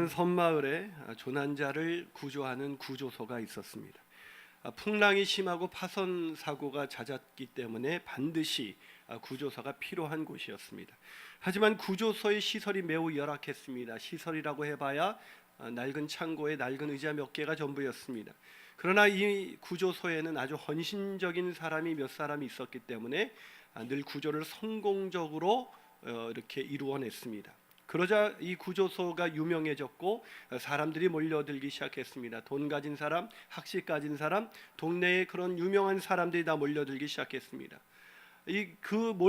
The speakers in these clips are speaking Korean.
섬마을에 조난자를 구조하는 구조소가 있었습니다. 풍랑이 심하고 파손 사고가 잦았기 때문에 반드시 구조소가 필요한 곳이었습니다. 하지만 구조소의 시설이 매우 열악했습니다. 시설이라고 해봐야 낡은 창고에 낡은 의자 몇 개가 전부였습니다. 그러나 이 구조소에는 아주 헌신적인 사람이 몇 사람이 있었기 때문에 늘 구조를 성공적으로 이렇게 이루어냈습니다. 그러자 이 구조소가 유명해졌고 사람들이 몰려들기 시작했습니다. 돈 가진 사람, 학식 가진 사람, 동네에 그런 유명한 사람들이 다 몰려들기 시작했습니다.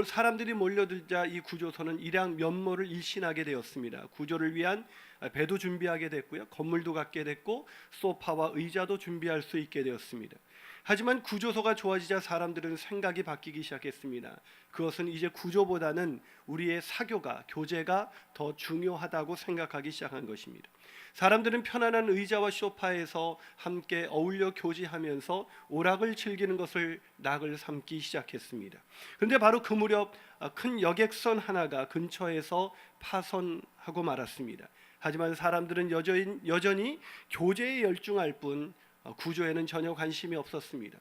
사람들이 몰려들자 이 구조소는 일양 면모를 일신하게 되었습니다. 구조를 위한 배도 준비하게 됐고요, 건물도 갖게 됐고 소파와 의자도 준비할 수 있게 되었습니다. 하지만 구조소가 좋아지자 사람들은 생각이 바뀌기 시작했습니다. 그것은 이제 구조보다는 우리의 사교가, 교제가 더 중요하다고 생각하기 시작한 것입니다. 사람들은 편안한 의자와 소파에서 함께 어울려 교제하면서 오락을 즐기는 것을 낙을 삼기 시작했습니다. 그런데 바로 그 무렵 큰 여객선 하나가 근처에서 파손하고 말았습니다. 하지만 사람들은 여전히 교제에 열중할 뿐 구조에는 전혀 관심이 없었습니다.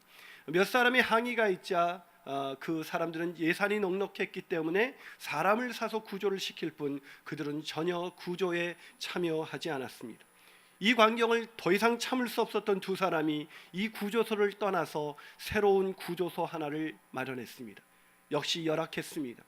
몇 사람이 항의가 있자 그 사람들은 예산이 넉넉했기 때문에 사람을 사서 구조를 시킬 뿐 그들은 전혀 구조에 참여하지 않았습니다. 이 광경을 더 이상 참을 수 없었던 두 사람이 이 구조소를 떠나서 새로운 구조소 하나를 마련했습니다. 역시 열악했습니다.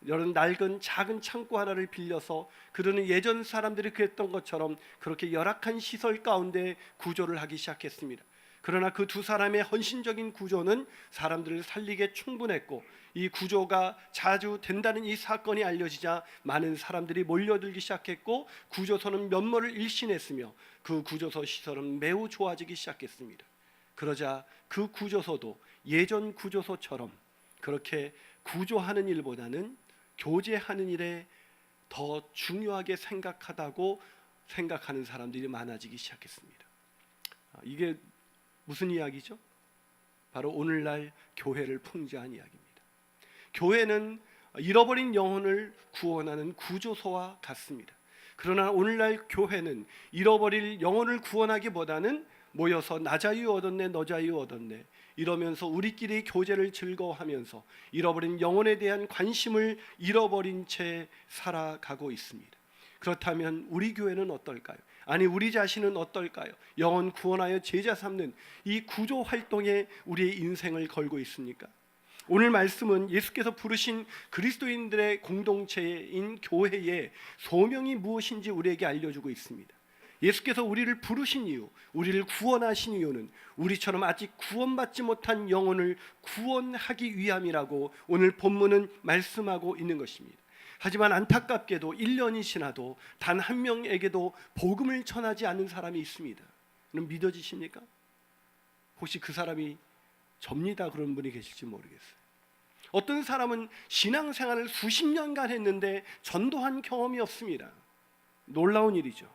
여러 낡은 작은 창고 하나를 빌려서 그들은 예전 사람들이 그랬던 것처럼 그렇게 열악한 시설 가운데 구조를 하기 시작했습니다. 그러나 그 두 사람의 헌신적인 구조는 사람들을 살리기에 충분했고 이 구조가 자주 된다는 이 사건이 알려지자 많은 사람들이 몰려들기 시작했고 구조소는 면모를 일신했으며 그 구조소 시설은 매우 좋아지기 시작했습니다. 그러자 그 구조소도 예전 구조소처럼 그렇게 구조하는 일보다는 교제하는 일에 더 중요하게 생각하다고 생각하는 사람들이 많아지기 시작했습니다. 이게 무슨 이야기죠? 바로 오늘날 교회를 풍자한 이야기입니다. 교회는 잃어버린 영혼을 구원하는 구조소와 같습니다. 그러나 오늘날 교회는 잃어버릴 영혼을 구원하기보다는 모여서 나 자유 얻었네, 너 자유 얻었네 이러면서 우리끼리 교제를 즐거워하면서 잃어버린 영혼에 대한 관심을 잃어버린 채 살아가고 있습니다. 그렇다면 우리 교회는 어떨까요? 아니 우리 자신은 어떨까요? 영혼 구원하여 제자 삼는 이 구조 활동에 우리의 인생을 걸고 있습니까? 오늘 말씀은 예수께서 부르신 그리스도인들의 공동체인 교회의 소명이 무엇인지 우리에게 알려주고 있습니다. 예수께서 우리를 부르신 이유, 우리를 구원하신 이유는 우리처럼 아직 구원받지 못한 영혼을 구원하기 위함이라고 오늘 본문은 말씀하고 있는 것입니다. 하지만 안타깝게도 1년이 지나도 단 한 명에게도 복음을 전하지 않는 사람이 있습니다. 그럼 믿어지십니까? 혹시 그 사람이 접니다 그런 분이 계실지 모르겠어요. 어떤 사람은 신앙생활을 수십 년간 했는데 전도한 경험이 없습니다. 놀라운 일이죠.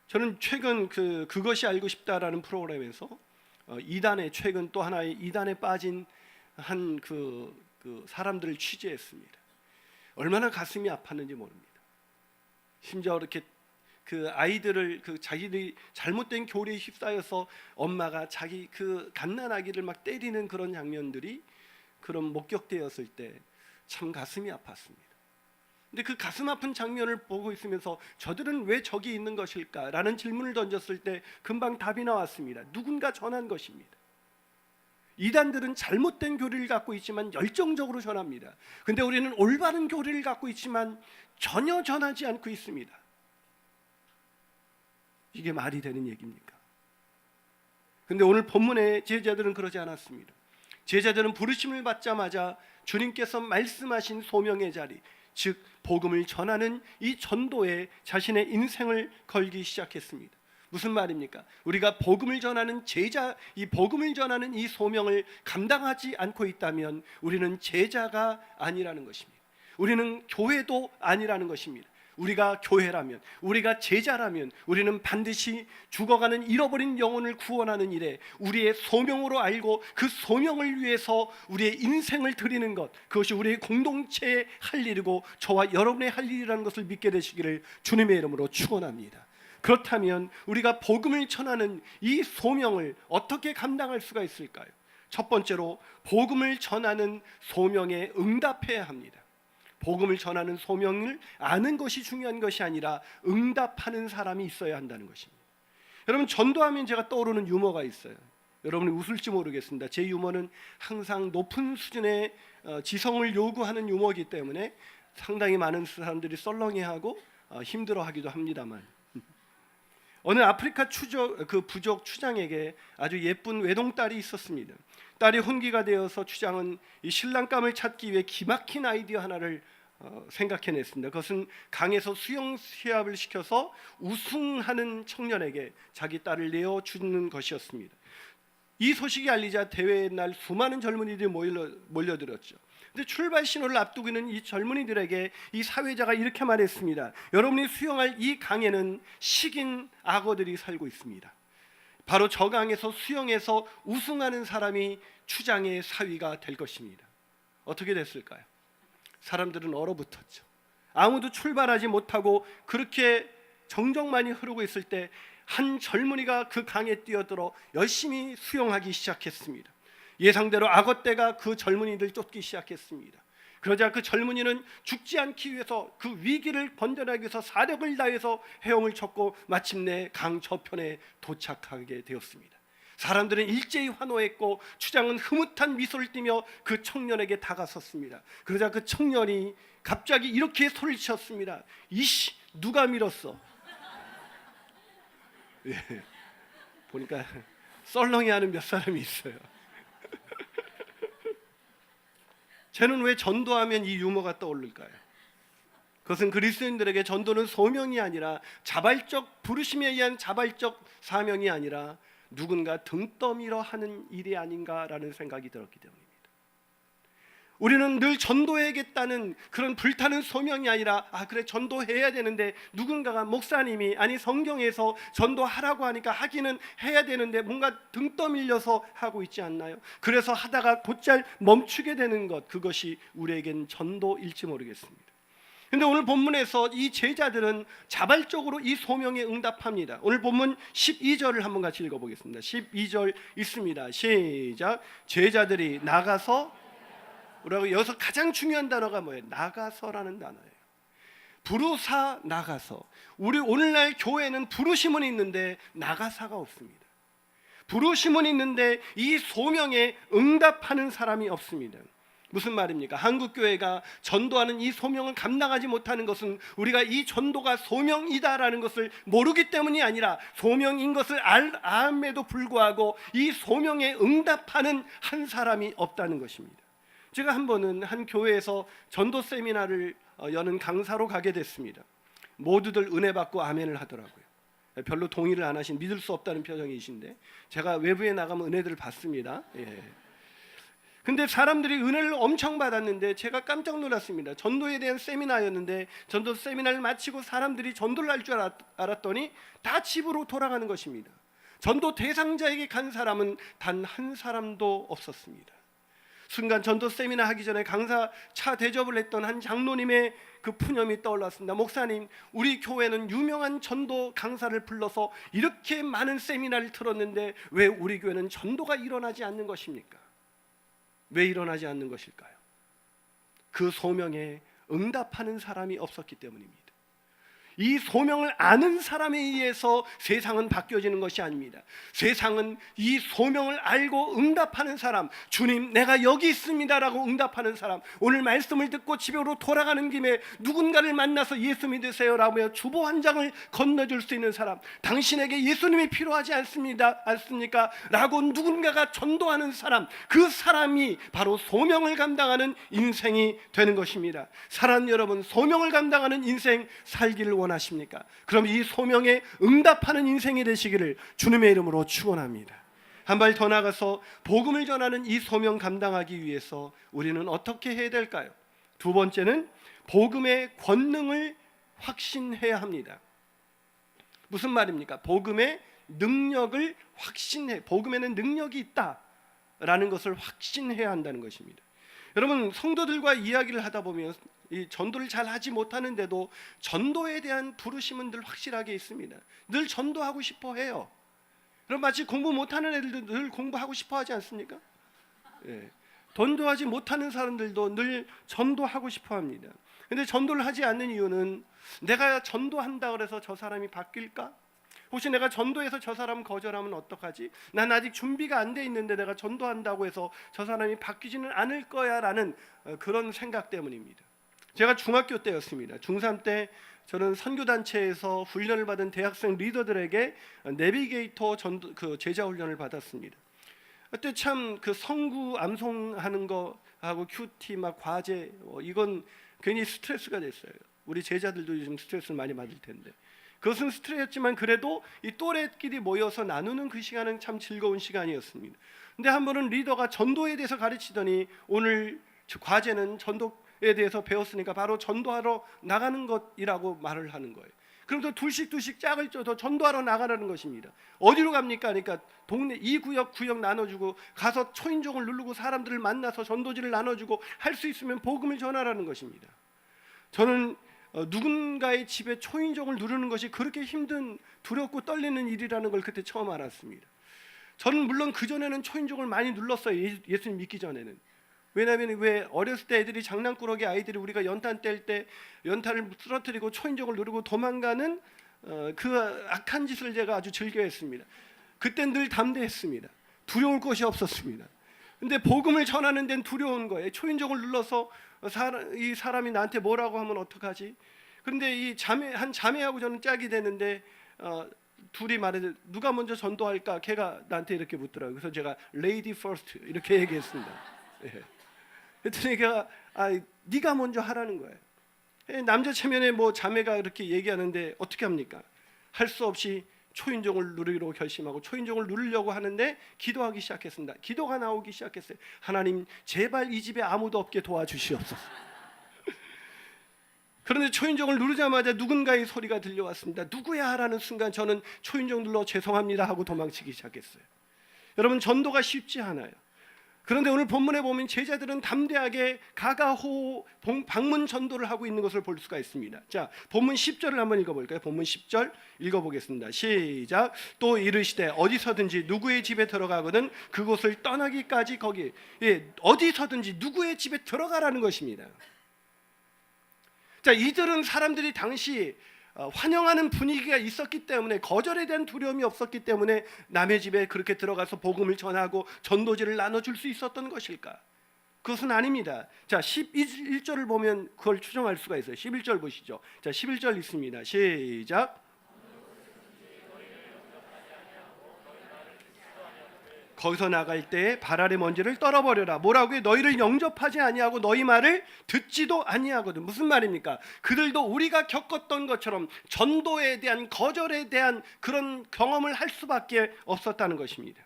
저는 최근 그것이 알고 싶다라는 프로그램에서 이단에 최근 또 하나의 이단에 빠진 한 그 사람들을 취재했습니다. 얼마나 가슴이 아팠는지 모릅니다. 심지어 이렇게 그 아이들을 자기들이 잘못된 교리에 휩싸여서 엄마가 자기 그 갓난아기를 막 때리는 그런 장면들이 그런 목격되었을 때 참 가슴이 아팠습니다. 근데 그 가슴 아픈 장면을 보고 있으면서 저들은 왜 저기 있는 것일까? 라는 질문을 던졌을 때 금방 답이 나왔습니다. 누군가 전한 것입니다. 이단들은 잘못된 교리를 갖고 있지만 열정적으로 전합니다. 근데 우리는 올바른 교리를 갖고 있지만 전혀 전하지 않고 있습니다. 이게 말이 되는 얘기입니까? 근데 오늘 본문의 제자들은 그러지 않았습니다. 제자들은 부르심을 받자마자 주님께서 말씀하신 소명의 자리, 즉 복음을 전하는 이 전도에 자신의 인생을 걸기 시작했습니다. 무슨 말입니까? 우리가 복음을 전하는 제자, 이 복음을 전하는 이 소명을 감당하지 않고 있다면 우리는 제자가 아니라는 것입니다. 우리는 교회도 아니라는 것입니다. 우리가 교회라면, 우리가 제자라면 우리는 반드시 죽어가는 잃어버린 영혼을 구원하는 일에 우리의 소명으로 알고 그 소명을 위해서 우리의 인생을 드리는 것, 그것이 우리의 공동체의 할 일이고 저와 여러분의 할 일이라는 것을 믿게 되시기를 주님의 이름으로 축원합니다. 그렇다면 우리가 복음을 전하는 이 소명을 어떻게 감당할 수가 있을까요? 첫 번째로 복음을 전하는 소명에 응답해야 합니다. 복음을 전하는 소명을 아는 것이 중요한 것이 아니라 응답하는 사람이 있어야 한다는 것입니다. 여러분, 전도하면 제가 떠오르는 유머가 있어요. 여러분이 웃을지 모르겠습니다. 제 유머는 항상 높은 수준의 지성을 요구하는 유머이기 때문에 상당히 많은 사람들이 썰렁해하고 힘들어하기도 합니다만, 어느 아프리카 부족 추장에게 아주 예쁜 외동딸이 있었습니다. 딸이 혼기가 되어서 추장은 이 신랑감을 찾기 위해 기막힌 아이디어 하나를 생각해냈습니다. 그것은 강에서 수영 시합을 시켜서 우승하는 청년에게 자기 딸을 내어주는 것이었습니다. 이 소식이 알리자 대회의 날 수많은 젊은이들이 몰려들었죠. 근데 출발 신호를 앞두고 있는 이 젊은이들에게 이 사회자가 이렇게 말했습니다. 여러분이 수영할 이 강에는 식인 악어들이 살고 있습니다. 바로 저 강에서 수영해서 우승하는 사람이 추장의 사위가 될 것입니다. 어떻게 됐을까요? 사람들은 얼어붙었죠. 아무도 출발하지 못하고 그렇게 정적만이 흐르고 있을 때 한 젊은이가 그 강에 뛰어들어 열심히 수영하기 시작했습니다. 예상대로 악어떼가 그 젊은이들 쫓기 시작했습니다. 그러자 그 젊은이는 죽지 않기 위해서 그 위기를 번져나기 위해서 사력을 다해서 헤엄을 쳤고 마침내 강 저편에 도착하게 되었습니다. 사람들은 일제히 환호했고 추장은 흐뭇한 미소를 띠며 그 청년에게 다가섰습니다. 그러자 그 청년이 갑자기 이렇게 소리쳤습니다. 이씨, 누가 밀었어? 예, 보니까 썰렁해하는 몇 사람이 있어요. 쟤는 왜 전도하면 이 유머가 떠오를까요? 그것은 그리스도인들에게 전도는 소명이 아니라 자발적 부르심에 의한 자발적 사명이 아니라 누군가 등 떠밀어 하는 일이 아닌가라는 생각이 들었기 때문입니다. 우리는 늘 전도해야겠다는 그런 불타는 소명이 아니라 그래 전도해야 되는데 누군가가 목사님이 아니 성경에서 전도하라고 하니까 하기는 해야 되는데 뭔가 등 떠밀려서 하고 있지 않나요? 그래서 하다가 곧잘 멈추게 되는 것, 그것이 우리에겐 전도일지 모르겠습니다. 그런데 오늘 본문에서 이 제자들은 자발적으로 이 소명에 응답합니다. 오늘 본문 12절을 한번 같이 읽어보겠습니다. 12절 있습니다. 시작. 제자들이 나가서, 우리가 여기서 가장 중요한 단어가 뭐예요? 나가서라는 단어예요. 부르사 나가서. 우리 오늘날 교회는 부르심은 있는데 나가사가 없습니다. 부르심은 있는데 이 소명에 응답하는 사람이 없습니다. 무슨 말입니까? 한국교회가 전도하는 이 소명을 감당하지 못하는 것은 우리가 이 전도가 소명이다라는 것을 모르기 때문이 아니라 소명인 것을 알음에도 불구하고 이 소명에 응답하는 한 사람이 없다는 것입니다. 제가 한 번은 한 교회에서 전도 세미나를 여는 강사로 가게 됐습니다. 모두들 은혜 받고 아멘을 하더라고요. 별로 동의를 안 하신, 믿을 수 없다는 표정이신데 제가 외부에 나가면 은혜들을 받습니다. 근데 사람들이 은혜를 엄청 받았는데 제가 깜짝 놀랐습니다. 전도에 대한 세미나였는데 전도 세미나를 마치고 사람들이 전도를 할 줄 알았더니 다 집으로 돌아가는 것입니다. 전도 대상자에게 간 사람은 단 한 사람도 없었습니다. 순간 전도 세미나 하기 전에 강사 차 대접을 했던 한 장로님의 그 푸념이 떠올랐습니다. 목사님, 우리 교회는 유명한 전도 강사를 불러서 이렇게 많은 세미나를 틀었는데 왜 우리 교회는 전도가 일어나지 않는 것입니까? 왜 일어나지 않는 것일까요? 그 소명에 응답하는 사람이 없었기 때문입니다. 이 소명을 아는 사람에 의해서 세상은 바뀌어지는 것이 아닙니다. 세상은 이 소명을 알고 응답하는 사람, 주님 내가 여기 있습니다라고 응답하는 사람, 오늘 말씀을 듣고 집으로 돌아가는 김에 누군가를 만나서 예수 믿으세요라며 주보 한 장을 건너줄 수 있는 사람, 당신에게 예수님이 필요하지 않습니까? 라고 누군가가 전도하는 사람, 그 사람이 바로 소명을 감당하는 인생이 되는 것입니다. 사랑하는 여러분, 소명을 감당하는 인생 살기를 원하십니까? 그럼 이 소명에 응답하는 인생이 되시기를 주님의 이름으로 축원합니다. 한 발 더 나가서 복음을 전하는 이 소명 감당하기 위해서 우리는 어떻게 해야 될까요? 두 번째는 복음의 권능을 확신해야 합니다. 무슨 말입니까? 복음의 능력을 확신해, 복음에는 능력이 있다라는 것을 확신해야 한다는 것입니다. 여러분, 성도들과 이야기를 하다 보면 이 전도를 잘 하지 못하는데도 전도에 대한 부르심은 늘 확실하게 있습니다. 늘 전도하고 싶어 해요. 그럼 마치 공부 못하는 애들도 늘 공부하고 싶어 하지 않습니까? 예. 전도하지 못하는 사람들도 늘 전도하고 싶어 합니다. 근데 전도를 하지 않는 이유는 내가 전도한다 그래서 저 사람이 바뀔까? 혹시 내가 전도해서 저 사람 거절하면 어떡하지? 난 아직 준비가 안 돼 있는데 내가 전도한다고 해서 저 사람이 바뀌지는 않을 거야 라는 그런 생각 때문입니다. 제가 중학교 때였습니다. 중3 때 저는 선교단체에서 훈련을 받은 대학생 리더들에게 내비게이터 제자 훈련을 받았습니다. 그때 참 그 성구 암송하는 거 하고 큐티 막 과제 이건 괜히 스트레스가 됐어요. 우리 제자들도 요즘 스트레스를 많이 받을 텐데 그것은 스트레스였지만 그래도 이 또래끼리 모여서 나누는 그 시간은 참 즐거운 시간이었습니다. 근데 한 번은 리더가 전도에 대해서 가르치더니 오늘 과제는 전도에 대해서 배웠으니까 바로 전도하러 나가는 것이라고 말을 하는 거예요. 그럼 또 둘씩 짝을 쪄서 전도하러 나가라는 것입니다. 어디로 갑니까? 그러니까 동네 이 구역 나눠주고 가서 초인종을 누르고 사람들을 만나서 전도지를 나눠주고 할 수 있으면 복음을 전하라는 것입니다. 저는 누군가의 집에 초인종을 누르는 것이 그렇게 힘든 두렵고 떨리는 일이라는 걸 그때 처음 알았습니다. 저는 물론 그전에는 초인종을 많이 눌렀어요. 예수님 믿기 전에는. 왜냐하면 왜 어렸을 때 애들이 장난꾸러기 아이들이 우리가 연탄 뗄 때 연탄을 쓰러뜨리고 초인종을 누르고 도망가는 그 악한 짓을 제가 아주 즐겨했습니다. 그땐 늘 담대했습니다. 두려울 것이 없었습니다. 근데 복음을 전하는 데는 두려운 거예요. 초인종을 눌러서 이 사람이 나한테 뭐라고 하면 어떡하지? 그런데 이 한 자매하고 저는 짝이 되는데 둘이 말해도 누가 먼저 전도할까? 걔가 나한테 이렇게 묻더라고요. 그래서 제가 lady first 이렇게 얘기했습니다. 예. 그랬더니 걔가 네가 먼저 하라는 거예요. 남자 체면에 뭐 자매가 이렇게 얘기하는데 어떻게 합니까? 할 수 없이 초인종을 누르기로 결심하고 초인종을 누르려고 하는데 기도하기 시작했습니다. 기도가 나오기 시작했어요. 하나님 제발 이 집에 아무도 없게 도와주시옵소서. 그런데 초인종을 누르자마자 누군가의 소리가 들려왔습니다. 누구야 하라는 순간 저는 초인종 눌러 죄송합니다 하고 도망치기 시작했어요. 여러분, 전도가 쉽지 않아요. 그런데 오늘 본문에 보면 제자들은 담대하게 가가호 방문 전도를 하고 있는 것을 볼 수가 있습니다. 자, 본문 10절을 한번 읽어볼까요? 본문 10절 읽어보겠습니다. 시작. 또 이르시되 어디서든지 누구의 집에 들어가거든 그곳을 떠나기까지 거기 어디서든지 누구의 집에 들어가라는 것입니다. 자, 이들은 사람들이 당시 환영하는 분위기가 있었기 때문에 거절에 대한 두려움이 없었기 때문에 남의 집에 그렇게 들어가서 복음을 전하고 전도지를 나눠줄 수 있었던 것일까? 그것은 아닙니다. 자, 11절을 보면 그걸 추정할 수가 있어요. 11절 보시죠. 자, 11절 있습니다. 시작. 거기서 나갈 때에 발 아래 먼지를 떨어버려라. 뭐라고요? 너희를 영접하지 아니하고 너희 말을 듣지도 아니하거든. 무슨 말입니까? 그들도 우리가 겪었던 것처럼 전도에 대한 거절에 대한 그런 경험을 할 수밖에 없었다는 것입니다.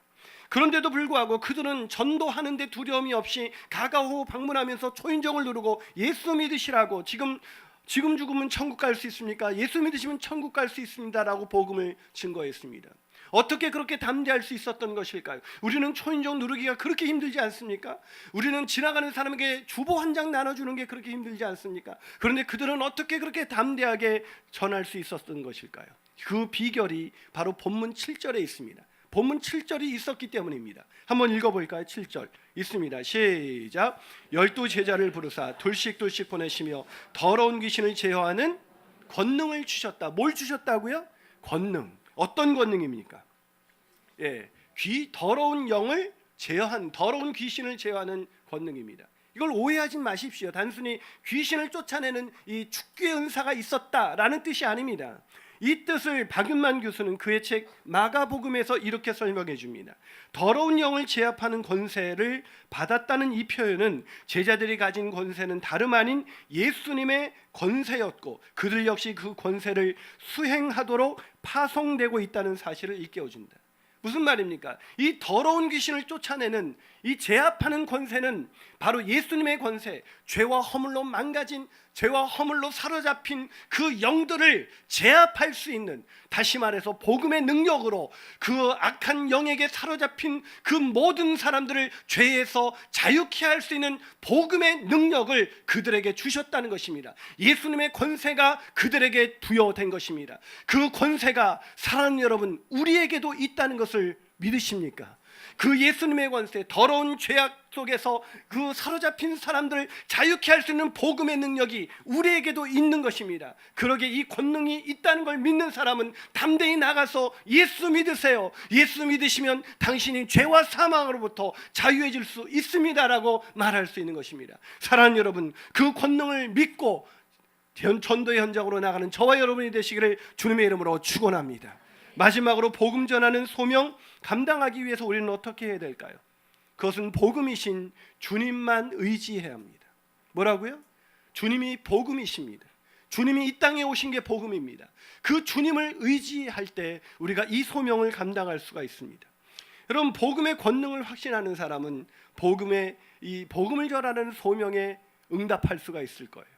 그런데도 불구하고 그들은 전도하는데 두려움이 없이 가가호 방문하면서 초인종을 누르고 예수 믿으시라고 지금 죽으면 천국 갈 수 있습니까? 예수 믿으시면 천국 갈 수 있습니다라고 복음을 증거했습니다. 어떻게 그렇게 담대할 수 있었던 것일까요? 우리는 초인종 누르기가 그렇게 힘들지 않습니까? 우리는 지나가는 사람에게 주보 한 장 나눠주는 게 그렇게 힘들지 않습니까? 그런데 그들은 어떻게 그렇게 담대하게 전할 수 있었던 것일까요? 그 비결이 바로 본문 7절에 있습니다. 본문 7절이 있었기 때문입니다. 한번 읽어볼까요? 7절 있습니다. 시작. 12제자를 부르사 둘씩 보내시며 더러운 귀신을 제어하는 권능을 주셨다. 뭘 주셨다고요? 권능. 어떤 권능입니까? 더러운 영을 제어한, 더러운 귀신을 제어하는 권능입니다. 이걸 오해하지 마십시오. 단순히 귀신을 쫓아내는 이 축귀의 은사가 있었다라는 뜻이 아닙니다. 이 뜻을 박윤만 교수는 그의 책 마가복음에서 이렇게 설명해 줍니다. 더러운 영을 제압하는 권세를 받았다는 이 표현은 제자들이 가진 권세는 다름 아닌 예수님의 권세였고 그들 역시 그 권세를 수행하도록 파송되고 있다는 사실을 일깨워준다. 무슨 말입니까? 이 더러운 귀신을 쫓아내는 이 제압하는 권세는 바로 예수님의 권세, 죄와 허물로 망가진 죄와 허물로 사로잡힌 그 영들을 제압할 수 있는, 다시 말해서 복음의 능력으로 그 악한 영에게 사로잡힌 그 모든 사람들을 죄에서 자유케 할 수 있는 복음의 능력을 그들에게 주셨다는 것입니다. 예수님의 권세가 그들에게 부여된 것입니다. 그 권세가 사랑하는 여러분, 우리에게도 있다는 것을 믿으십니까? 그 예수님의 권세, 더러운 죄악 속에서 그 사로잡힌 사람들을 자유케 할 수 있는 복음의 능력이 우리에게도 있는 것입니다. 그러기에 이 권능이 있다는 걸 믿는 사람은 담대히 나가서 예수 믿으세요. 예수 믿으시면 당신이 죄와 사망으로부터 자유해질 수 있습니다라고 말할 수 있는 것입니다. 사랑하는 여러분, 그 권능을 믿고 전도의 현장으로 나가는 저와 여러분이 되시기를 주님의 이름으로 축원합니다. 마지막으로 복음 전하는 소명 감당하기 위해서 우리는 어떻게 해야 될까요? 그것은 복음이신 주님만 의지해야 합니다. 뭐라고요? 주님이 복음이십니다. 주님이 이 땅에 오신 게 복음입니다. 그 주님을 의지할 때 우리가 이 소명을 감당할 수가 있습니다. 여러분, 복음의 권능을 확신하는 사람은 이 복음을 전하는 소명에 응답할 수가 있을 거예요.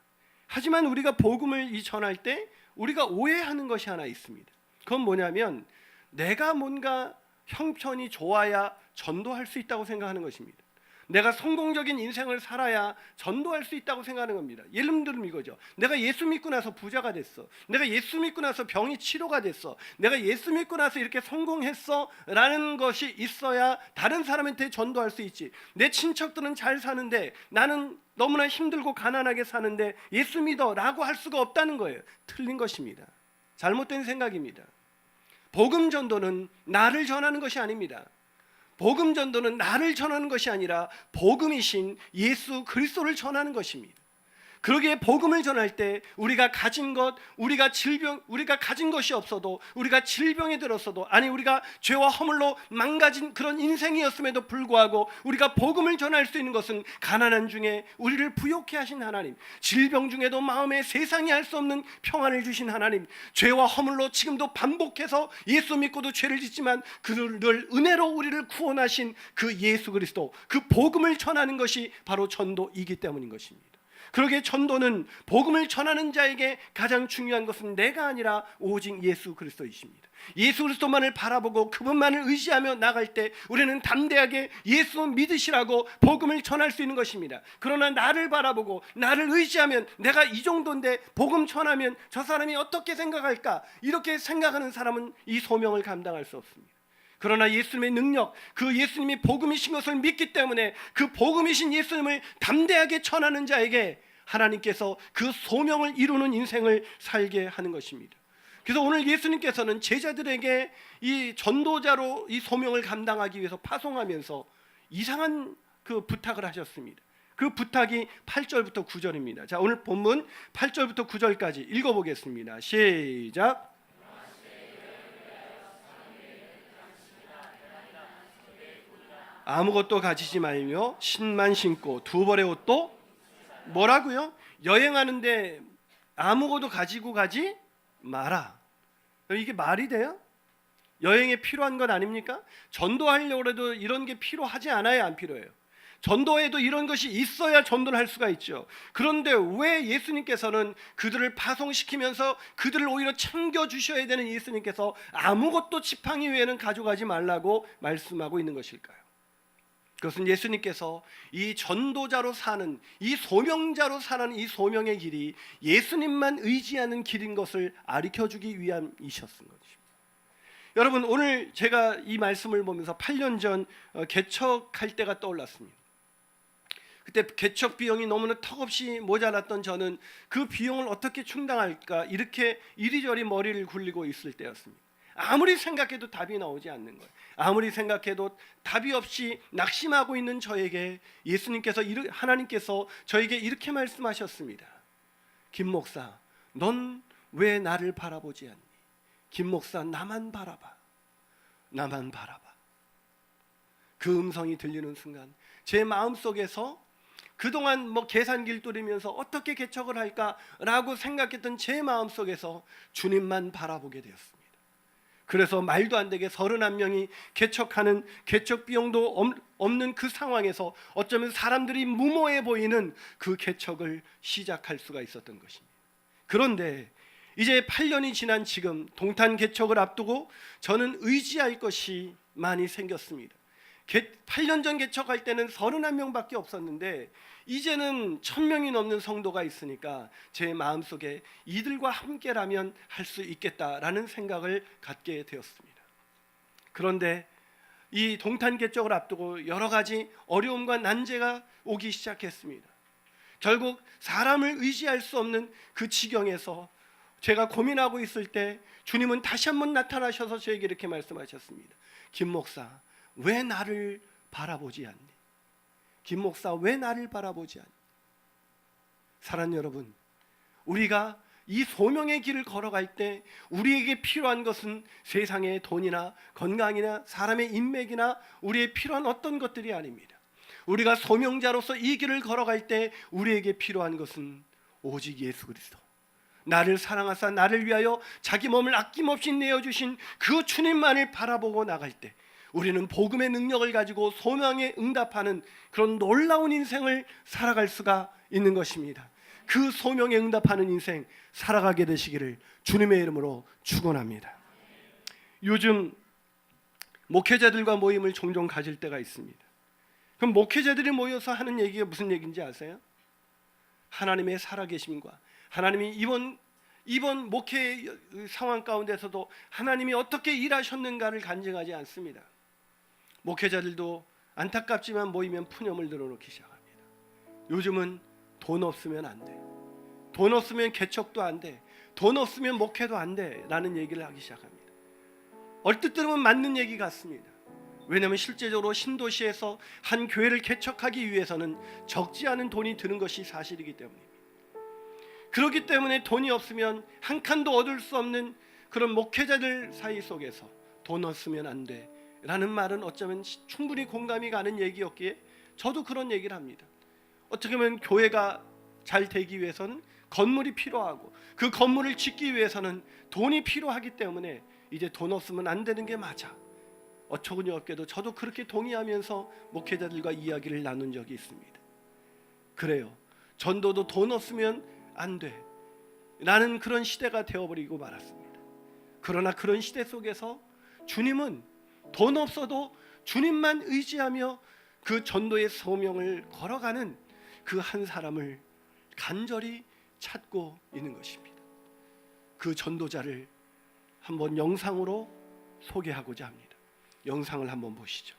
하지만 우리가 복음을 전할 때 우리가 오해하는 것이 하나 있습니다. 그건 뭐냐면 내가 뭔가 형편이 좋아야 전도할 수 있다고 생각하는 것입니다. 내가 성공적인 인생을 살아야 전도할 수 있다고 생각하는 겁니다. 예를 들면 이거죠. 내가 예수 믿고 나서 부자가 됐어. 내가 예수 믿고 나서 병이 치료가 됐어. 내가 예수 믿고 나서 이렇게 성공했어 라는 것이 있어야 다른 사람한테 전도할 수 있지. 내 친척들은 잘 사는데 나는 너무나 힘들고 가난하게 사는데 예수 믿어 라고 할 수가 없다는 거예요. 틀린 것입니다. 잘못된 생각입니다. 복음 전도는 나를 전하는 것이 아닙니다. 복음 전도는 나를 전하는 것이 아니라 복음이신 예수 그리스도를 전하는 것입니다. 그러기에 복음을 전할 때 우리가 가진 것, 우리가 가진 것이 없어도, 우리가 질병에 들었어도, 아니 우리가 죄와 허물로 망가진 그런 인생이었음에도 불구하고 우리가 복음을 전할 수 있는 것은 가난한 중에 우리를 부욕해 하신 하나님, 질병 중에도 마음에 세상이 할 수 없는 평안을 주신 하나님, 죄와 허물로 지금도 반복해서 예수 믿고도 죄를 짓지만 그를 은혜로 우리를 구원하신 그 예수 그리스도, 그 복음을 전하는 것이 바로 전도이기 때문인 것입니다. 그러기에 전도는 복음을 전하는 자에게 가장 중요한 것은 내가 아니라 오직 예수 그리스도이십니다. 예수 그리스도만을 바라보고 그분만을 의지하며 나갈 때 우리는 담대하게 예수 믿으시라고 복음을 전할 수 있는 것입니다. 그러나 나를 바라보고 나를 의지하면 내가 이 정도인데 복음 전하면 저 사람이 어떻게 생각할까, 이렇게 생각하는 사람은 이 소명을 감당할 수 없습니다. 그러나 예수님의 능력, 그 예수님이 복음이신 것을 믿기 때문에 그 복음이신 예수님을 담대하게 전하는 자에게 하나님께서 그 소명을 이루는 인생을 살게 하는 것입니다. 그래서 오늘 예수님께서는 제자들에게 이 전도자로 이 소명을 감당하기 위해서 파송하면서 이상한 그 부탁을 하셨습니다. 그 부탁이 8절부터 9절입니다. 자, 오늘 본문 8절부터 9절까지 읽어보겠습니다. 시작. 아무것도 가지지 말며 신만 신고 두 벌의 옷도 뭐라고요? 여행하는데 아무것도 가지고 가지 마라. 이게 말이 돼요? 여행에 필요한 것 아닙니까? 전도하려고 해도 이런 게 필요하지 않아요? 안 필요해요? 전도에도 이런 것이 있어야 전도를 할 수가 있죠. 그런데 왜 예수님께서는 그들을 파송시키면서 그들을 오히려 챙겨주셔야 되는 예수님께서 아무것도 지팡이 외에는 가져가지 말라고 말씀하고 있는 것일까요? 그것은 예수님께서 이 전도자로 사는, 이 소명자로 사는 이 소명의 길이 예수님만 의지하는 길인 것을 가르쳐주기 위함이셨던 것입니다. 여러분, 오늘 제가 이 말씀을 보면서 8년 전 개척할 때가 떠올랐습니다. 그때 개척 비용이 너무나 턱없이 모자랐던 저는 그 비용을 어떻게 충당할까 이렇게 이리저리 머리를 굴리고 있을 때였습니다. 아무리 생각해도 답이 나오지 않는 거예요. 아무리 생각해도 답이 없이 낙심하고 있는 저에게 예수님께서, 하나님께서 저에게 이렇게 말씀하셨습니다. 김 목사, 넌 왜 나를 바라보지 않니? 김 목사, 나만 바라봐. 나만 바라봐. 그 음성이 들리는 순간 제 마음속에서 그동안 계산기를 뚫으면서 어떻게 개척을 할까라고 생각했던 제 마음속에서 주님만 바라보게 되었습니다. 그래서 말도 안 되게 31명이 개척하는 개척 비용도 없는 그 상황에서 어쩌면 사람들이 무모해 보이는 그 개척을 시작할 수가 있었던 것입니다. 그런데 이제 8년이 지난 지금 동탄 개척을 앞두고 저는 의지할 것이 많이 생겼습니다. 8년 전 개척할 때는 31명밖에 없었는데 이제는 1000명이 넘는 성도가 있으니까 제 마음속에 이들과 함께라면 할 수 있겠다라는 생각을 갖게 되었습니다. 그런데 이 동탄 개척을 앞두고 여러 가지 어려움과 난제가 오기 시작했습니다. 결국 사람을 의지할 수 없는 그 지경에서 제가 고민하고 있을 때 주님은 다시 한번 나타나셔서 저에게 이렇게 말씀하셨습니다. 김 목사, 왜 나를 바라보지 않니? 김 목사, 왜 나를 바라보지 않니? 사랑하는 여러분, 우리가 이 소명의 길을 걸어갈 때 우리에게 필요한 것은 세상의 돈이나 건강이나 사람의 인맥이나 우리의 필요한 어떤 것들이 아닙니다. 우리가 소명자로서 이 길을 걸어갈 때 우리에게 필요한 것은 오직 예수 그리스도, 나를 사랑하사 나를 위하여 자기 몸을 아낌없이 내어주신 그 주님만을 바라보고 나갈 때 우리는 복음의 능력을 가지고 소명에 응답하는 그런 놀라운 인생을 살아갈 수가 있는 것입니다. 그 소명에 응답하는 인생 살아가게 되시기를 주님의 이름으로 축원합니다. 요즘 목회자들과 모임을 종종 가질 때가 있습니다. 그럼 목회자들이 모여서 하는 얘기가 무슨 얘기인지 아세요? 하나님의 살아계심과 하나님이 이번 목회 상황 가운데서도 하나님이 어떻게 일하셨는가를 간증하지 않습니다. 목회자들도 안타깝지만 모이면 푸념을 늘어놓기 시작합니다. 요즘은 돈 없으면 안 돼, 돈 없으면 개척도 안 돼, 돈 없으면 목회도 안 돼 라는 얘기를 하기 시작합니다. 얼뜻 들으면 맞는 얘기 같습니다. 왜냐하면 실제적으로 신도시에서 한 교회를 개척하기 위해서는 적지 않은 돈이 드는 것이 사실이기 때문입니다. 그렇기 때문에 돈이 없으면 한 칸도 얻을 수 없는 그런 목회자들 사이 속에서 돈 없으면 안 돼 라는 말은 어쩌면 충분히 공감이 가는 얘기였기에 저도 그런 얘기를 합니다. 어떻게 보면 교회가 잘 되기 위해서는 건물이 필요하고 그 건물을 짓기 위해서는 돈이 필요하기 때문에 이제 돈 없으면 안 되는 게 맞아. 어처구니 없게도 저도 그렇게 동의하면서 목회자들과 이야기를 나눈 적이 있습니다. 그래요, 전도도 돈 없으면 안 돼 라는 그런 시대가 되어버리고 말았습니다. 그러나 그런 시대 속에서 주님은 돈 없어도 주님만 의지하며 그 전도의 소명을 걸어가는 그 한 사람을 간절히 찾고 있는 것입니다. 그 전도자를 한번 영상으로 소개하고자 합니다. 영상을 한번 보시죠.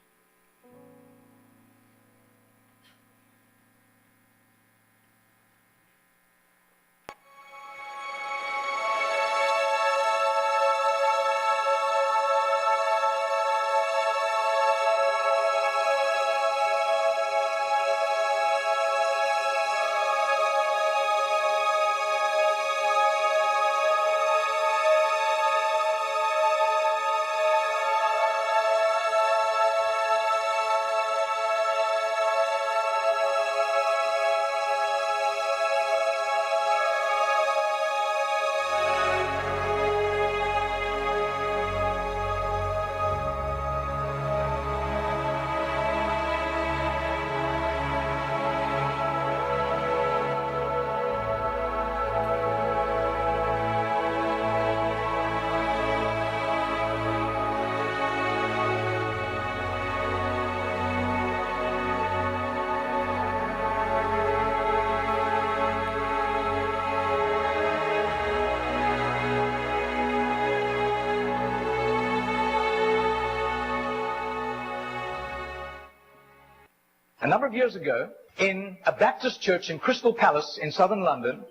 A number of years ago, in a Baptist church in Crystal Palace in southern London,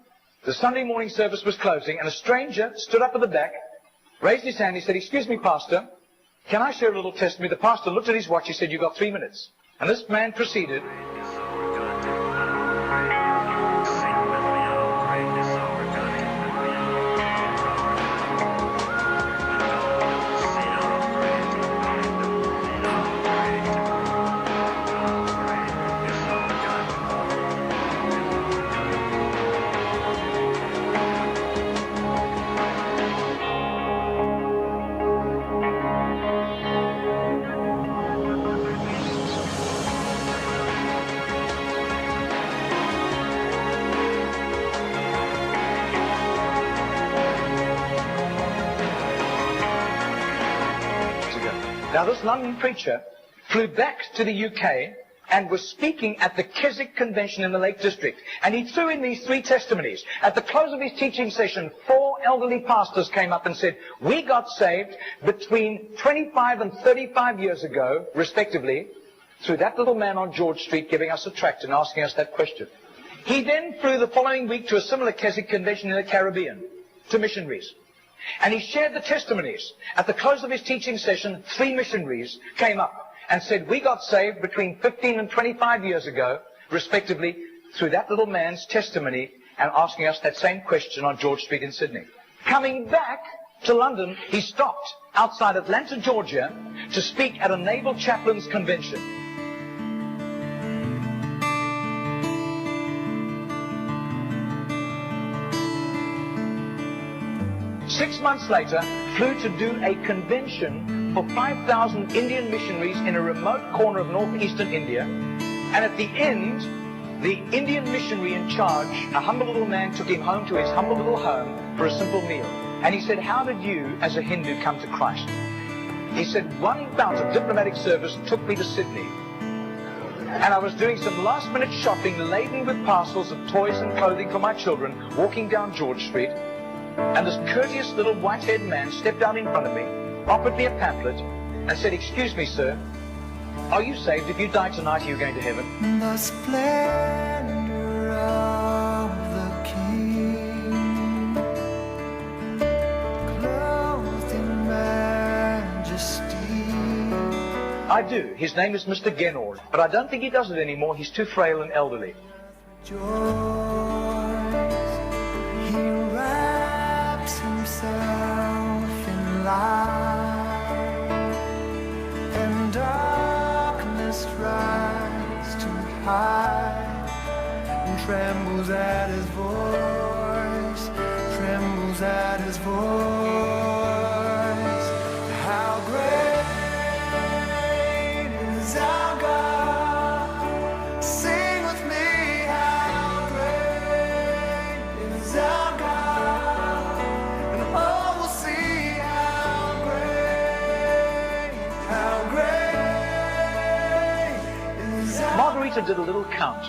the Sunday morning service was closing, and a stranger stood up at the back, raised his hand, he said, "Excuse me, Pastor, can I share a little testimony?" The pastor looked at his watch, he said, "You've got 3 minutes." And this man proceeded. Now, this London preacher flew back to the UK and was speaking at the Keswick Convention in the Lake District. And he threw in these 3 testimonies. At the close of his teaching session, 4 elderly pastors came up and said, we got saved between 25 and 35 years ago, respectively, through that little man on George Street giving us a tract and asking us that question. He then flew the following week to a similar Keswick Convention in the Caribbean, to missionaries. And he shared the testimonies. At the close of his teaching session, 3 missionaries came up and said, we got saved between 15 and 25 years ago, respectively, through that little man's testimony and asking us that same question on George Street in Sydney. Coming back to London, he stopped outside Atlanta, Georgia, to speak at a naval chaplains convention. Six months later, flew to do a convention for 5,000 Indian missionaries in a remote corner of northeastern India. And at the end, the Indian missionary in charge, a humble little man, took him home to his humble little home for a simple meal. And he said, how did you, as a Hindu, come to Christ? He said, one bout of diplomatic service took me to Sydney. And I was doing some last-minute shopping laden with parcels of toys and clothing for my children, walking down George Street. And this courteous little white-haired man stepped down in front of me, offered me a pamphlet, and said, excuse me, sir, are you saved? If you die tonight, are you going to heaven? The splendor of the King, clothed in majesty. I do. His name is Mr. Genord, but I don't think he does it anymore. He's too frail and elderly. Joys, he wraps himself in light, and darkness tries to hide, and trembles at his voice, trembles at his voice. How great is our God? Sing with me, how great is our God? And all will see how great is our Margarita did a little count.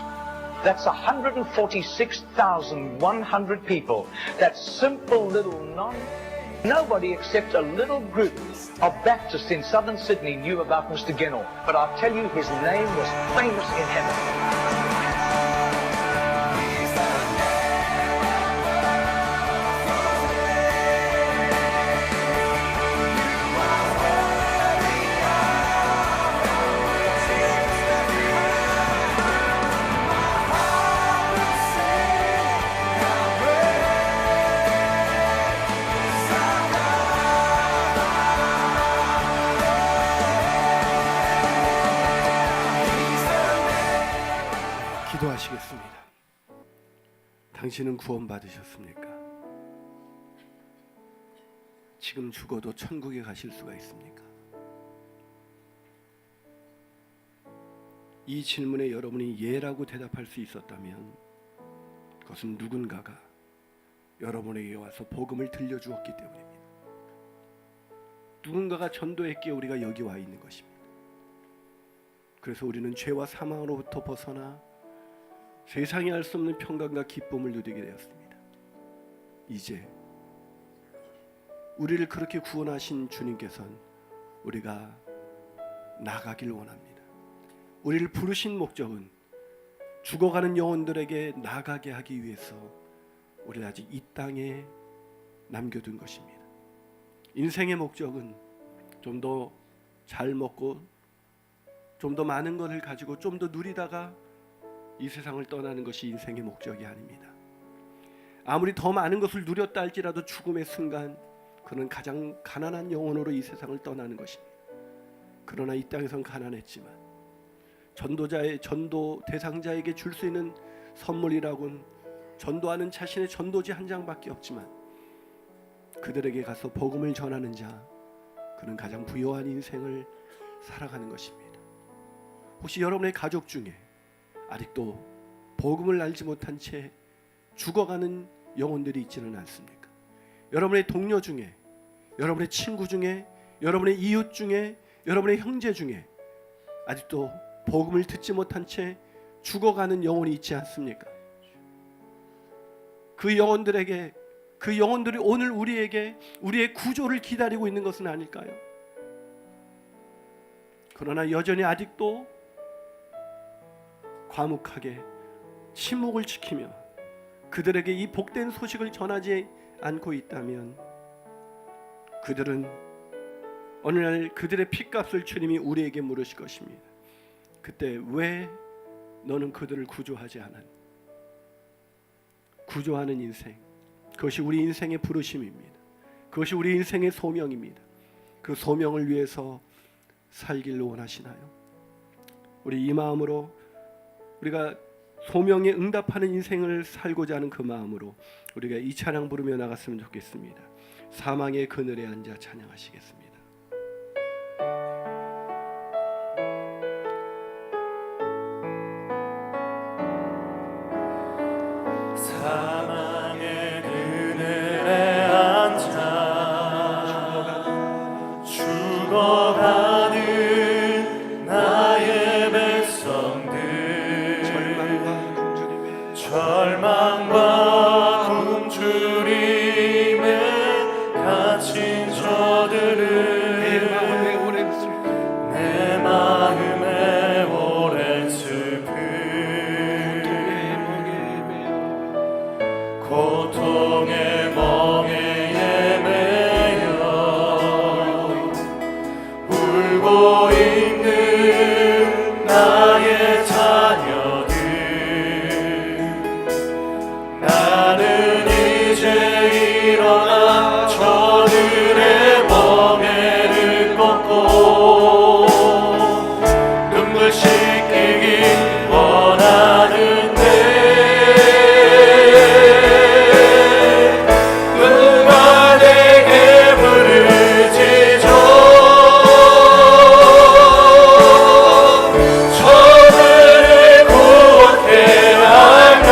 That's 146,100 people. That simple little nobody except a little group of Baptists in southern Sydney knew about Mr. Genord. But I'll tell you, his name was famous in heaven. 기도하시겠습니다. 당신은 구원받으셨습니까? 지금 죽어도 천국에 가실 수가 있습니까? 이 질문에 여러분이 예라고 대답할 수 있었다면 그것은 누군가가 여러분에게 와서 복음을 들려주었기 때문입니다. 누군가가 전도했기에 우리가 여기 와 있는 것입니다. 그래서 우리는 죄와 사망으로부터 벗어나 세상이 알 수 없는 평강과 기쁨을 누리게 되었습니다. 이제 우리를 그렇게 구원하신 주님께서는 우리가 나가길 원합니다. 우리를 부르신 목적은 죽어가는 영혼들에게 나가게 하기 위해서 우리를 아직 이 땅에 남겨둔 것입니다. 인생의 목적은 좀 더 잘 먹고 좀 더 많은 것을 가지고 좀 더 누리다가 이 세상을 떠나는 것이 인생의 목적이 아닙니다. 아무리 더 많은 것을 누렸다 할지라도 죽음의 순간 그는 가장 가난한 영혼으로 이 세상을 떠나는 것입니다. 그러나 이 땅에선 가난했지만 전도 대상자에게 줄 수 있는 선물이라고는 전도하는 자신의 전도지 한 장밖에 없지만 그들에게 가서 복음을 전하는 자, 그는 가장 부유한 인생을 살아가는 것입니다. 혹시 여러분의 가족 중에 아직도 복음을 알지 못한 채 죽어가는 영혼들이 있지는 않습니까? 여러분의 동료 중에, 여러분의 친구 중에, 여러분의 이웃 중에, 여러분의 형제 중에 아직도 복음을 듣지 못한 채 죽어가는 영혼이 있지 않습니까? 그 영혼들이 오늘 우리에게 우리의 구조를 기다리고 있는 것은 아닐까요? 그러나 여전히 아직도 과묵하게 침묵을 지키며 그들에게 이 복된 소식을 전하지 않고 있다면 그들은 어느 날 그들의 핏값을 주님이 우리에게 물으실 것입니다. 그때 왜 너는 그들을 구조하지 않았니? 구조하는 인생, 그것이 우리 인생의 부르심입니다. 그것이 우리 인생의 소명입니다. 그 소명을 위해서 살기를 원하시나요? 우리 이 마음으로 우리가 소명에 응답하는 인생을 살고자 하는 그 마음으로 우리가 이 찬양 부르며 나갔으면 좋겠습니다. 사망의 그늘에 앉아 찬양하시겠습니다. 사망의 그늘에 앉아 죽어가는 나의 백성들 절망과 굶주림에 갇힌 저들을 내 마음에 오랜 슬픔 고통의 멍에 매여 울고 있는 나의 자녀들 나는 이제 일어나 저들의 멍에를 꺾고 눈물 씻기기 원하는데 누가 내게 부르짖어 저들을 구원케 할까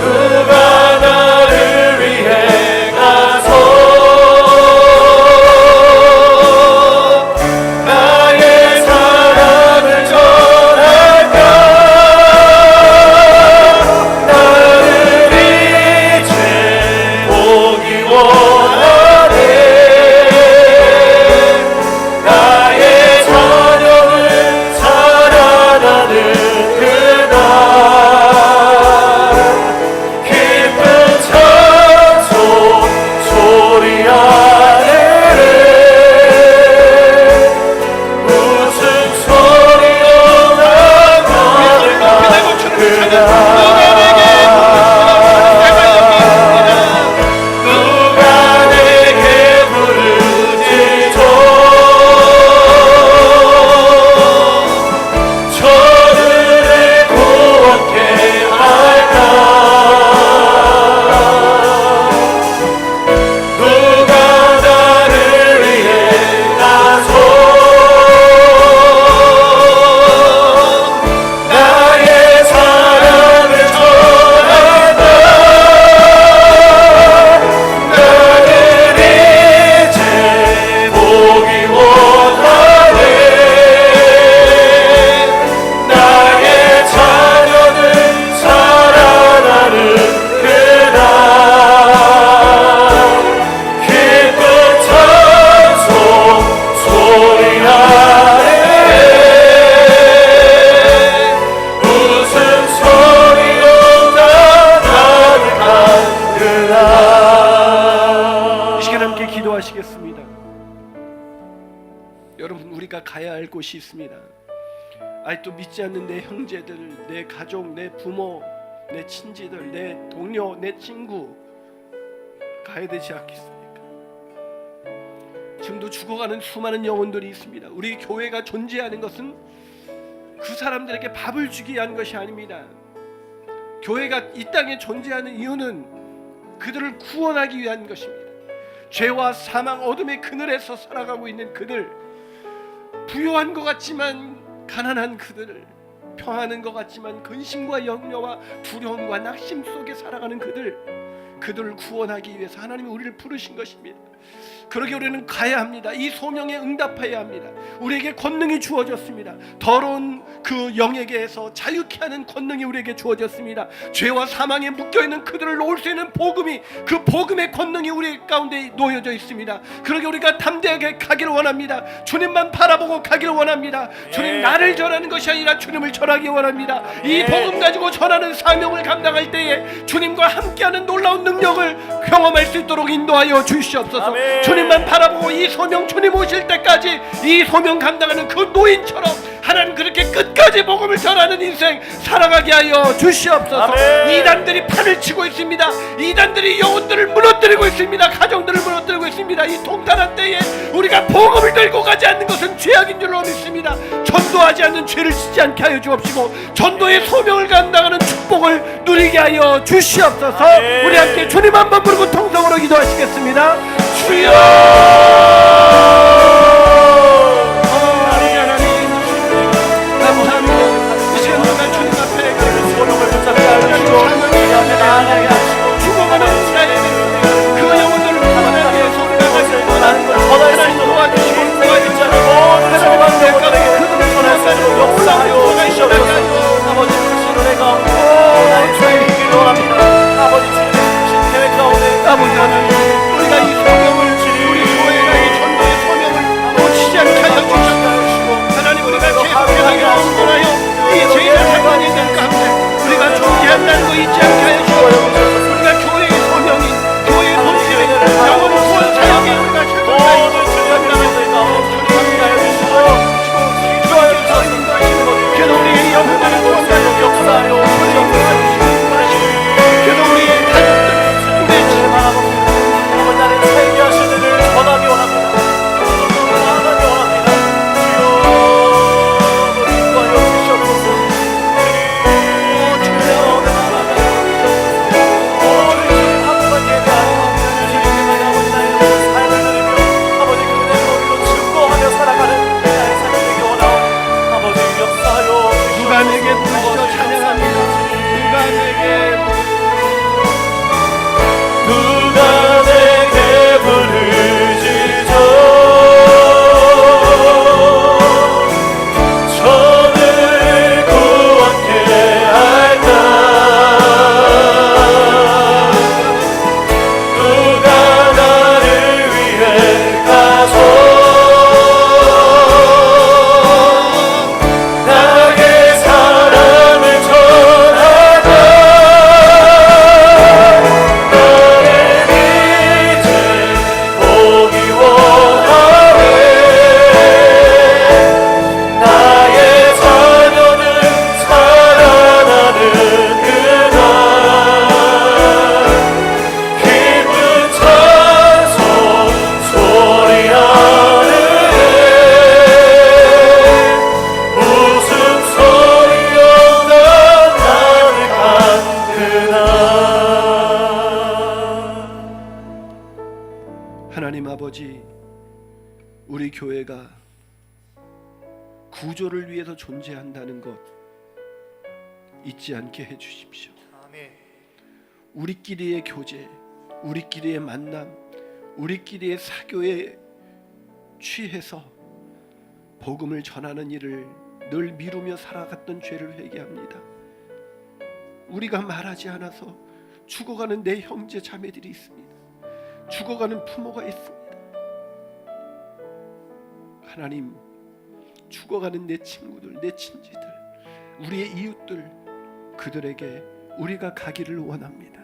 누가 나를 위해 가서 나의 사랑을 전할까 나를 이제 보기 원하네 나의 자녀는 살아나는 그날 기쁜 찬송 소리 하늘에 웃음소리로 나가는 그날 누가 내게 부르짖어 저들을 구원케 할까 누가 나를 위해 가서 나의 사랑을 전할까 나는 이제 보기 원하네 나의 자녀는 살아나는 그날 기쁜 찬송 소리 하늘에 웃음소리로 나가득한 그날 이 시간 함께 기도하시겠습니다. 여러분, 우리가 가야 할 곳이 있습니다. 아직도 믿지 않는 내 형제들, 내 가족, 내 부모, 내 친지들, 내 동료, 내 친구 가야 되지 않겠습니까? 지금도 죽어가는 수많은 영혼들이 있습니다. 우리 교회가 존재하는 것은 그 사람들에게 밥을 주기 위한 것이 아닙니다. 교회가 이 땅에 존재하는 이유는 그들을 구원하기 위한 것입니다. 죄와 사망, 어둠의 그늘에서 살아가고 있는 그들, 부유한 것 같지만 가난한 그들을, 평안한 것 같지만 근심과 염려와 두려움과 낙심 속에 살아가는 그들을 구원하기 위해서 하나님이 우리를 부르신 것입니다. 그러게 우리는 가야 합니다. 이 소명에 응답해야 합니다. 우리에게 권능이 주어졌습니다. 더러운 그 영에게서 자유케 하는 권능이 우리에게 주어졌습니다. 죄와 사망에 묶여있는 그들을 놓을 수 있는 복음이, 그 복음의 권능이 우리 가운데 놓여져 있습니다. 그러게 우리가 담대하게 가기를 원합니다. 주님만 바라보고 가기를 원합니다. 주님, 나를 전하는 것이 아니라 주님을 전하기 원합니다. 이 복음 가지고 전하는 사명을 감당할 때에 주님과 함께하는 놀라운 능력을 경험할 수 있도록 인도하여 주시옵소서. 아멘. 주님만 바라보고 이 소명, 주님 오실 때까지 이 소명 감당하는 그 노인처럼 하나님 그렇게 끝까지 복음을 전하는 인생 살아가게 하여 주시옵소서. 아멘. 이단들이 판을 치고 있습니다. 이단들이 영혼들을 무너뜨리고 있습니다. 가정들을 무너뜨리고 있습니다. 이 통탄한 때에 우리가 복음을 들고 가지 않는 것은 죄악인 줄로 믿습니다. 전도하지 않는 죄를 짓지 않게 하여 주옵시고, 전도의 소명을 감당하는 축복을 누리게 하여 주시옵소서. 아멘. 우리 함께 주님 한번 부르고 통성으로 기도하시겠습니다. 주여, 감사합니다. 이 시간 동안 주님 앞에 그 소명을 붙잡게 하여 주시고 죽어가는 나의 그 영혼들을 구원하기 위해서 우리가 하나님 전할 수 있도록 도와주시고 하나님 한 영혼에게 그들을 전할 수 있도록 역사하여 주시옵소서. 아버지, 주신 은혜 가운데 나의 죄를 이기려 합니다. 아버지, 주님의 주신 계획 가운데 아버지 하나님, 우리가 이 소명을, 우리 교회가 이 전도의 소명을 놓치지 않게 하여 주시옵소서. 하나님, 우리가 계속하게 하여 이 죄인의 상관이 있는 가운데 우리가 존재한다는 거 잊지 않게 하여 주시옵소서. 우리가 교회의 소명인, 교회의 본질인 영혼을 구원 사역에 우리가 모든 주님의 은혜 가운데 함께하여 주시고 기도하여 주시옵소서. 그래도 우리의 영혼들을 구원 사역에 역사하여 주시옵소서. 그래도 우리의 가족들, 우리의 집, 아버지, 나를 살게 하시는 을 전하기 원합니다. 전하기 원합니다. 주여, 인도하여 주시옵소서. 주여, 오늘 주님 하루만 예배하여 주님께만 아버지 나의 삶을 누리며 아버지 그 은혜로 증거하며 살아가는 나의 삶이 되기 원하오. 아버지, 역사하여 주시옵소서. 누가 내게 부르시어 찬양합니다. 누가 내게 누가 내게 부르시죠. 저를 구원케 할까. 누가 나를 위해 가서 나의 사랑을 전하다. 나의 자녀는 살아나는 그날 기쁜 찬송 소리하네. 웃음소리여 난 나를 그날. 하나님 아버지, 우리 교회가 구조를 위해서 존재한다는 것 잊지 않게 해 주십시오. 아멘. 우리끼리의 교제, 우리끼리의 만남, 우리끼리의 사교에 취해서 복음을 전하는 일을 늘 미루며 살아갔던 죄를 회개합니다. 우리가 말하지 않아서 죽어가는 내 형제 자매들이 있습니다. 죽어가는 부모가 있습니다. 하나님, 죽어가는 내 친구들, 내 친지들, 우리의 이웃들, 그들에게 우리가 가기를 원합니다.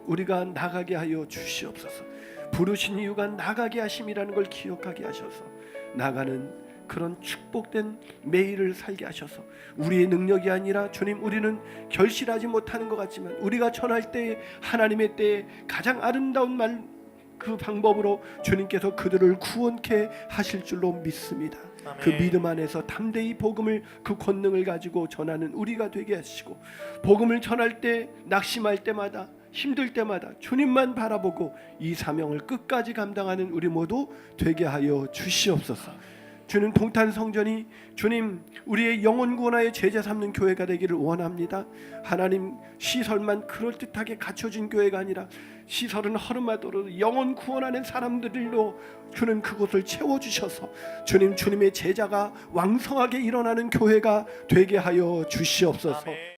우리가 나가게 하여 주시옵소서. 부르신 이유가 나가게 하심이라는 걸 기억하게 하셔서 나가는 그런 축복된 매일을 살게 하셔서, 우리의 능력이 아니라 주님, 우리는 결실하지 못하는 것 같지만 우리가 전할 때에 하나님의 때에 가장 아름다운 말, 그 방법으로 주님께서 그들을 구원케 하실 줄로 믿습니다. 아멘. 그 믿음 안에서 담대히 복음을, 그 권능을 가지고 전하는 우리가 되게 하시고, 복음을 전할 때 낙심할 때마다, 힘들 때마다 주님만 바라보고 이 사명을 끝까지 감당하는 우리 모두 되게 하여 주시옵소서. 주는 동탄 성전이 주님 우리의 영혼 구원하여 제자 삼는 교회가 되기를 원합니다. 하나님, 시설만 그럴듯하게 갖춰진 교회가 아니라 시설은 허름하도록 영혼 구원하는 사람들로 주는 그곳을 채워주셔서 주님의 제자가 왕성하게 일어나는 교회가 되게 하여 주시옵소서. 아멘.